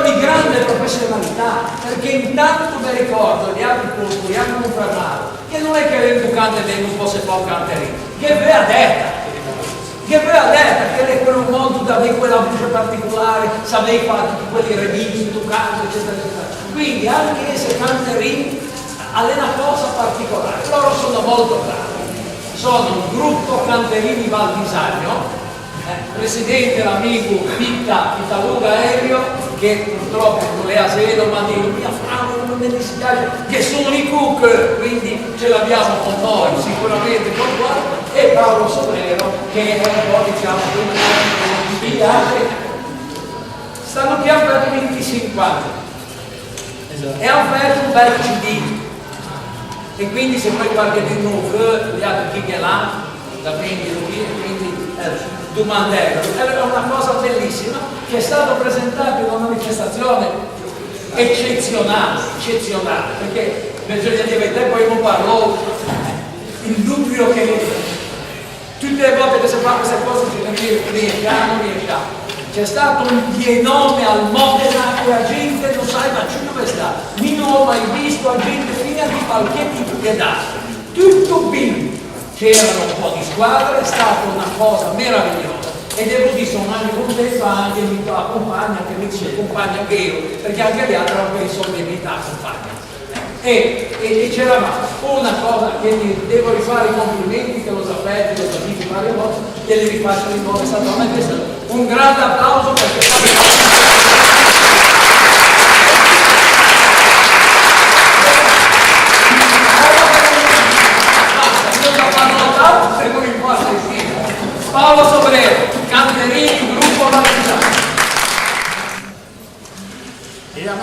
di grande professionalità, perché intanto mi ricordo gli altri culturi hanno confermato che non è che l'educante non fosse poco canterino, che aveva detto che era quello mondo da avere quella voce particolare, sapeva fare tutti quelli remix, educando, eccetera, eccetera. Quindi anche essere canterini ha una cosa particolare. Loro sono molto bravi, sono un gruppo Canterini Valdisagno, presidente l'amico Pitaluga Elio, che purtroppo non è a Selo, ma dico mia fama, non mi dispiace, che sono i cook, quindi ce l'abbiamo con noi sicuramente con qua, e Paolo Sobrero, che è un po' diciamo di viaggio. Stanno più per 25 anni, esatto. E hanno fatto un bel CD, e quindi se poi qualche di noi gli altri chi che l'ha, da quindi domandare, era una cosa bellissima che è stata presentata in una manifestazione eccezionale, perché bisogna dire te poi non parlo il dubbio che tutte le volte che si fa queste cose riesciamo. C'è stato un pienome al Modena e la gente non sa ma dove sta, io non ho mai visto la gente fino a di palchetti piedati, tutto bimbi. C'erano un po' di squadre, è stata una cosa meravigliosa e devo dire sono anche contento anche di tua compagna che mi dice compagna vero, perché anche gli altri hanno preso l'unità compagna. E c'eravamo, una cosa che mi devo rifare i complimenti, che lo sapete, lo capite varie volte, e li rifaccio di nuovo, è stata una questione. Un grande applauso perché Paolo Sobrero, Canterini, gruppo Valdisagno. E a